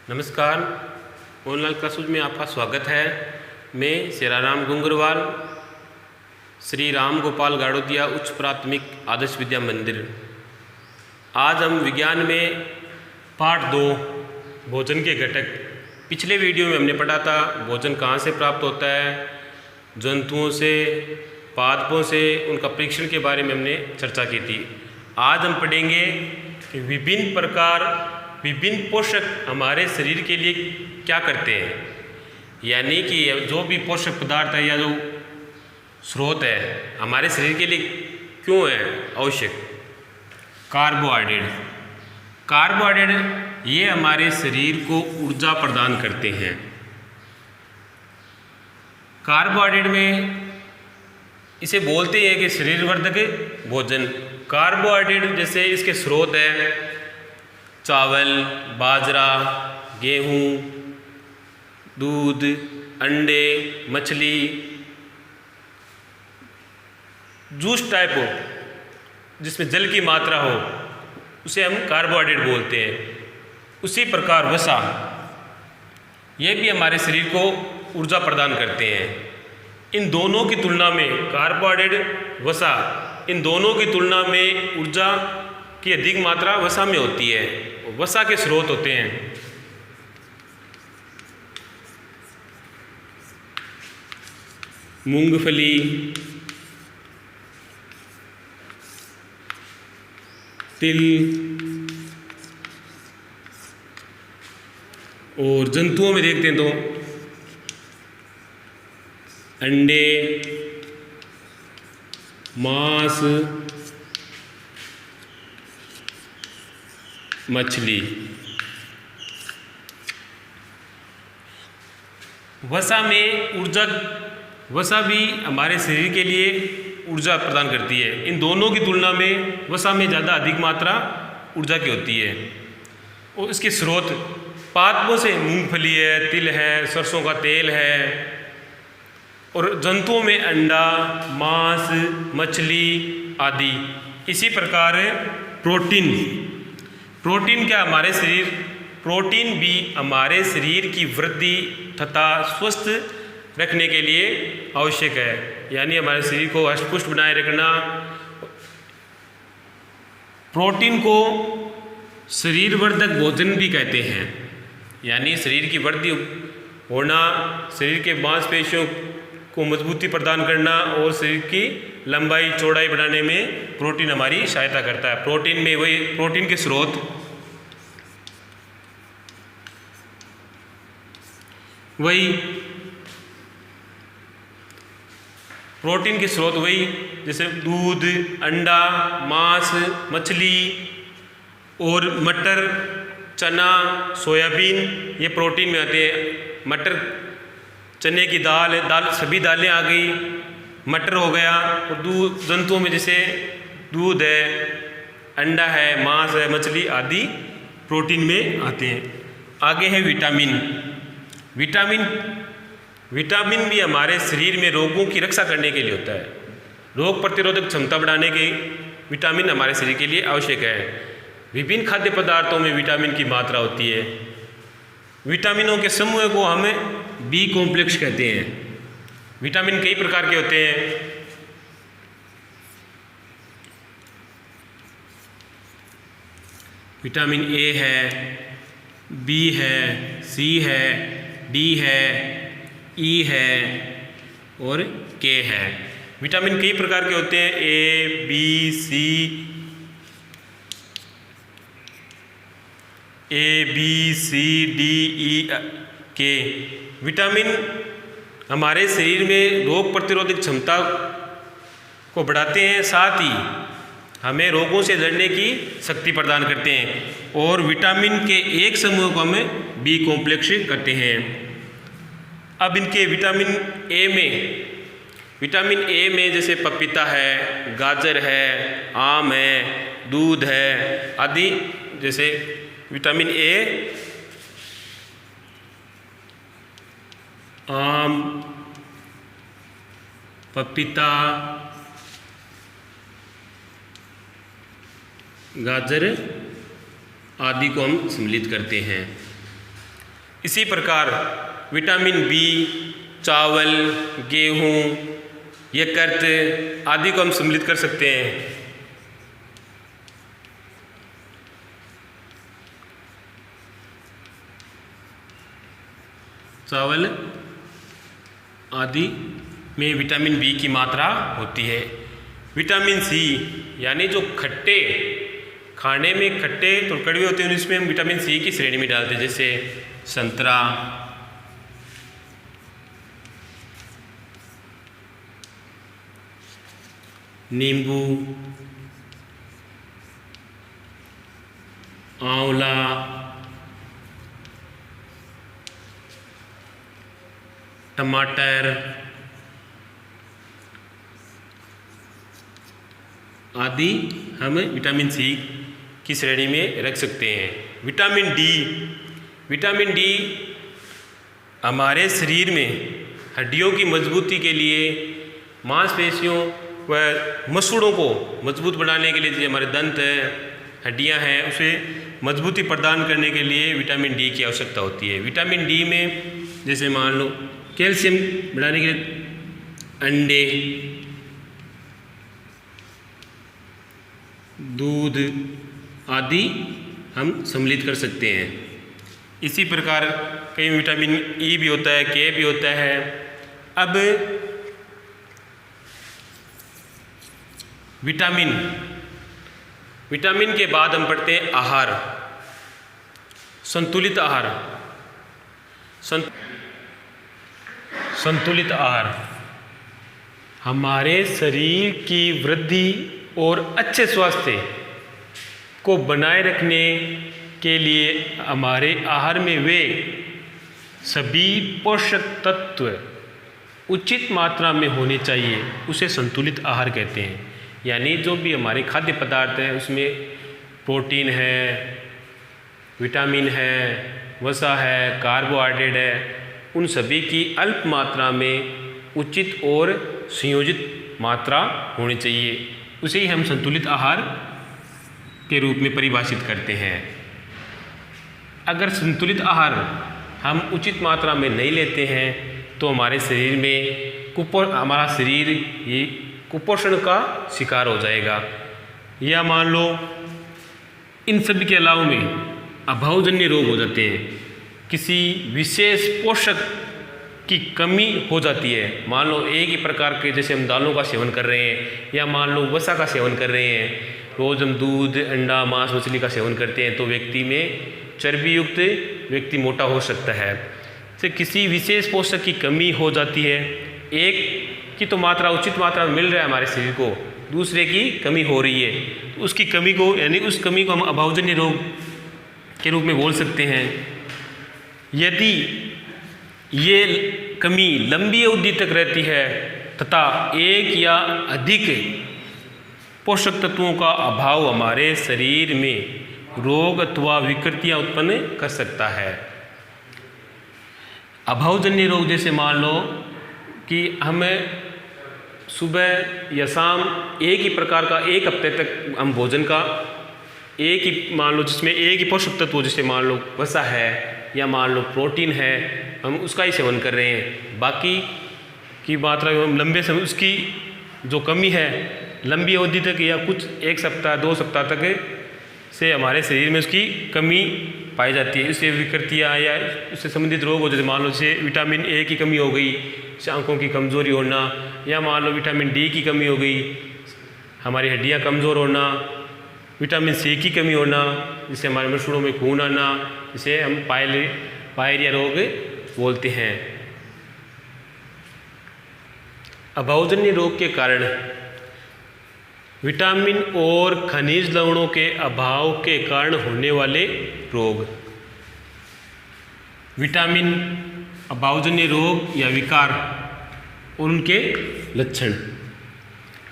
नमस्कार, online classes में आपका स्वागत है। मैं शेराराम गुंगरवाल, श्री राम गोपाल गाड़ोदिया उच्च प्राथमिक आदर्श विद्या मंदिर। आज हम विज्ञान में पाठ 2 भोजन के घटक। पिछले वीडियो में हमने पढ़ा था भोजन कहाँ से प्राप्त होता है, जंतुओं से, पादपों से, उनका परीक्षण के बारे में हमने चर्चा की थी। आज हम पढ़ेंगे कि विभिन्न पोषक हमारे शरीर के लिए क्या करते हैं, यानी कि जो भी पोषक पदार्थ है या जो स्रोत है हमारे शरीर के लिए क्यों है आवश्यक। कार्बोहाइड्रेट ये हमारे शरीर को ऊर्जा प्रदान करते हैं। कार्बोहाइड्रेट में इसे बोलते हैं कि शरीरवर्धक भोजन। कार्बोहाइड्रेट जैसे इसके स्रोत है चावल, बाजरा, गेहूँ, दूध, अंडे, मछली, जूस टाइप हो जिसमें जल की मात्रा हो उसे हम कार्बोहाइड्रेट बोलते हैं। उसी प्रकार वसा, ये भी हमारे शरीर को ऊर्जा प्रदान करते हैं। इन दोनों की तुलना में कार्बोहाइड्रेट, वसा, इन दोनों की तुलना में ऊर्जा की अधिक मात्रा वसा में होती है। वसा के स्रोत होते हैं मूंगफली, तिल, और जंतुओं में देखते हैं तो अंडे, मांस, मछली। वसा भी हमारे शरीर के लिए ऊर्जा प्रदान करती है। इन दोनों की तुलना में वसा में ज़्यादा अधिक मात्रा ऊर्जा की होती है। और इसके स्रोत पादपों से मूंगफली है, तिल है, सरसों का तेल है, और जंतुओं में अंडा, मांस, मछली आदि। इसी प्रकार प्रोटीन भी हमारे शरीर की वृद्धि तथा स्वस्थ रखने के लिए आवश्यक है, यानी हमारे शरीर को हष्ट-पुष्ट बनाए रखना। प्रोटीन को शरीरवर्धक भोजन भी कहते हैं, यानी शरीर की वृद्धि होना, शरीर के मांसपेशियों को मजबूती प्रदान करना और शरीर की लंबाई चौड़ाई बढ़ाने में प्रोटीन हमारी सहायता करता है। प्रोटीन के स्रोत वही जैसे दूध, अंडा, मांस, मछली और मटर, चना, सोयाबीन, ये प्रोटीन में आते हैं। मटर, चने की दाल सभी दालें आ गई, मटर हो गया। और जंतुओं में जैसे दूध है, अंडा है, मांस है, मछली आदि प्रोटीन में आते हैं। आगे है विटामिन भी हमारे शरीर में रोगों की रक्षा करने के लिए होता है। रोग प्रतिरोधक क्षमता बढ़ाने के विटामिन हमारे शरीर के लिए आवश्यक है। विभिन्न खाद्य पदार्थों में विटामिन की मात्रा होती है। विटामिनों के समूह को हम बी कॉम्प्लेक्स कहते हैं। विटामिन कई प्रकार के होते हैं। विटामिन ए है, बी है, सी है, डी है, ई है और के है। विटामिन कई प्रकार के होते हैं, ए, बी, सी, डी, ई, के। विटामिन हमारे शरीर में रोग प्रतिरोधक क्षमता को बढ़ाते हैं, साथ ही हमें रोगों से लड़ने की शक्ति प्रदान करते हैं। और विटामिन के एक समूह को हम बी कॉम्प्लेक्स कहते हैं। अब इनके विटामिन ए में जैसे पपीता है, गाजर है, आम है, दूध है आदि। जैसे विटामिन ए आम, पपीता, गाजर आदि को हम सम्मिलित करते हैं। इसी प्रकार विटामिन बी चावल, गेहूँ, यकृत आदि को हम सम्मिलित कर सकते हैं। चावल आदि में विटामिन बी की मात्रा होती है। विटामिन सी यानी जो खट्टे खाने में खट्टे तो कड़वे होते हैं, इसमें हम विटामिन सी की श्रेणी में डालते हैं, जैसे संतरा, नींबू, आंवला, टमाटर आदि हम विटामिन सी की श्रेणी में रख सकते हैं। विटामिन डी हमारे शरीर में हड्डियों की मजबूती के लिए, मांसपेशियों व मसूड़ों को मजबूत बनाने के लिए, जो हमारे दंत है, हड्डियां हैं, उसे मजबूती प्रदान करने के लिए विटामिन डी की आवश्यकता होती है। विटामिन डी में जैसे मान लो कैल्शियम बढ़ाने के लिए अंडे, दूध आदि हम सम्मिलित कर सकते हैं। इसी प्रकार कई विटामिन ई भी होता है, के भी होता है। अब विटामिन के बाद हम पढ़ते हैं आहार, संतुलित आहार। संतुलित आहार हमारे शरीर की वृद्धि और अच्छे स्वास्थ्य को बनाए रखने के लिए हमारे आहार में वे सभी पोषक तत्व उचित मात्रा में होने चाहिए, उसे संतुलित आहार कहते हैं। यानी जो भी हमारे खाद्य पदार्थ हैं उसमें प्रोटीन है, विटामिन है, वसा है, कार्बोहाइड्रेट है, उन सभी की अल्प मात्रा में उचित और संयोजित मात्रा होनी चाहिए, उसे ही हम संतुलित आहार के रूप में परिभाषित करते हैं। अगर संतुलित आहार हम उचित मात्रा में नहीं लेते हैं तो हमारे शरीर में हमारा शरीर ये कुपोषण का शिकार हो जाएगा। या मान लो इन सभी के अलावा में अभावजन्य रोग हो जाते हैं, किसी विशेष पोषक की कमी हो जाती है। मान लो एक ही प्रकार के जैसे हम दालों का सेवन कर रहे हैं, या मान लो वसा का सेवन कर रहे हैं, रोज़ हम दूध, अंडा, मांस, मछली का सेवन करते हैं, तो व्यक्ति में चर्बी युक्त व्यक्ति मोटा हो सकता है। से किसी विशेष पोषक की कमी हो जाती है, एक की तो मात्रा उचित मात्रा में मिल रहा है हमारे शरीर को, दूसरे की कमी हो रही है, तो उसकी कमी को यानी उस कमी को हम अभावजन्य रोग के रूप में बोल सकते हैं। यदि ये कमी लंबी अवधि तक रहती है तथा एक या अधिक पोषक तत्वों का अभाव हमारे शरीर में रोग अथवा विकृतियां उत्पन्न कर सकता है। अभावजन्य रोग जैसे मान लो कि हमें सुबह या शाम एक ही प्रकार का एक हफ्ते तक हम भोजन का एक ही मान लो जिसमें एक ही पोषक तत्व जैसे मान लो वसा है या मान लो प्रोटीन है, हम उसका ही सेवन कर रहे हैं, बाकी की मात्रा हम लंबे समय उसकी जो कमी है लंबी अवधि तक या कुछ एक सप्ताह 2 सप्ताह तक से हमारे शरीर में उसकी कमी पाई जाती है। इससे विकृतियाँ या उससे संबंधित रोग हो जाते, मान लो जैसे विटामिन ए की कमी हो गई, आँखों की कमज़ोरी होना, या मान लो विटामिन डी की कमी हो गई, हमारी हड्डियाँ कमज़ोर होना, विटामिन सी की कमी होना, जिससे हमारे मसूड़ों में खून आना, जिसे हम पायरिया रोग बोलते हैं। अभावजन्य रोग के कारण विटामिन और खनिज लवणों के अभाव के कारण होने वाले रोग, विटामिन अभावजन्य रोग या विकार और उनके लक्षण।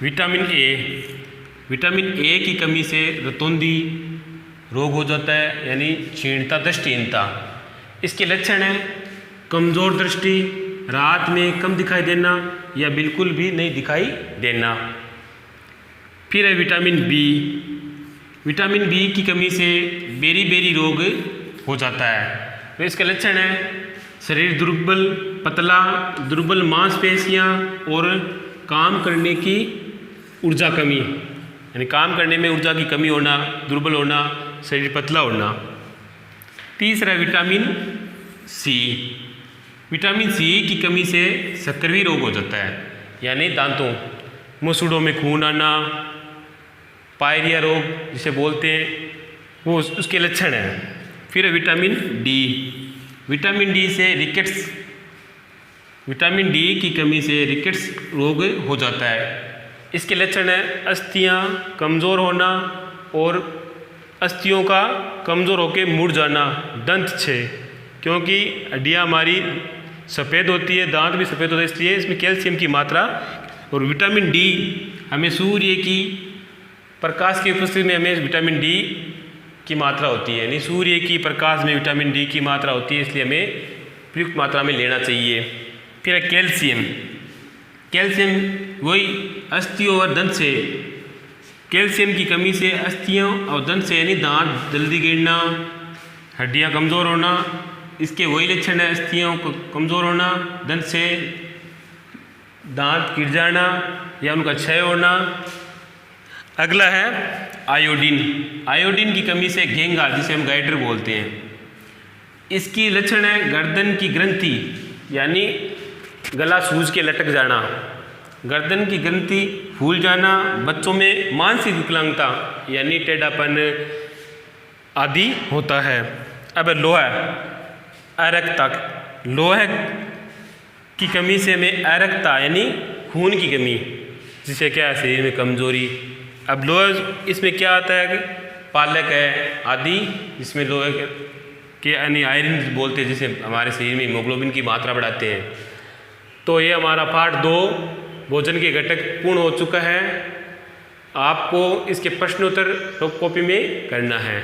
विटामिन ए की कमी से रतौंधी रोग हो जाता है, यानी क्षीणता, दृष्टिहीनता। इसके लक्षण हैं कमज़ोर दृष्टि, रात में कम दिखाई देना या बिल्कुल भी नहीं दिखाई देना। फिर है विटामिन बी की कमी से बेरी रोग हो जाता है, तो इसका लक्षण है शरीर दुर्बल, पतला, दुर्बल मांसपेशियाँ और काम करने की ऊर्जा कमी, यानी काम करने में ऊर्जा की कमी होना, दुर्बल होना, शरीर पतला होना। तीसरा विटामिन सी। विटामिन सी की कमी से सक्रिय रोग हो जाता है, यानी दांतों, मसूड़ों में खून आना, पायरिया रोग जिसे बोलते हैं, वो उसके लक्षण हैं। फिर विटामिन डी। विटामिन डी से रिकेट्स, विटामिन डी की कमी से रिकेट्स रोग हो जाता है। इसके लक्षण है अस्थियाँ कमज़ोर होना और अस्थियों का कमज़ोर होकर मुड़ जाना, दंत क्षय, क्योंकि हड्डियाँ हमारी सफ़ेद होती है, दांत भी सफ़ेद होता है, इसलिए इसमें कैल्शियम की मात्रा। और विटामिन डी हमें सूर्य की प्रकाश की उपस्थिति में हमें विटामिन डी की मात्रा होती है, यानी सूर्य की प्रकाश में विटामिन डी की मात्रा होती है, इसलिए हमें प्रयुक्त मात्रा में लेना चाहिए। फिर कैल्शियम। कैल्शियम वही अस्थियों और दंत से, कैल्शियम की कमी से अस्थियों और दंत से, यानी दांत जल्दी गिरना, हड्डियाँ कमज़ोर होना, इसके वही लक्षण है, अस्थियों को कमज़ोर होना, दंत से दांत गिर जाना या उनका क्षय होना। अगला है आयोडीन। आयोडीन की कमी से घेंगा, जिसे हम गाइटर बोलते हैं, इसकी लक्षण है गर्दन की ग्रंथि, यानी गला सूज के लटक जाना, गर्दन की ग्रंथि फूल जाना, बच्चों में मानसिक विकलांगता यानी टेढ़ापन आदि होता है। अब लोहा, अरक्ता। लोहे की कमी से हमें अरक्ता यानी खून की कमी, जिसे क्या है शरीर में कमज़ोरी। अब लोहा इसमें क्या आता है, पालक है आदि, जिसमें लोहे के यानी आयरन बोलते हैं, जिसे हमारे शरीर में हीमोग्लोबिन की मात्रा बढ़ाते हैं। तो ये हमारा पार्ट 2 भोजन के घटक पूर्ण हो चुका है। आपको इसके प्रश्नोत्तर कॉपी में करना है।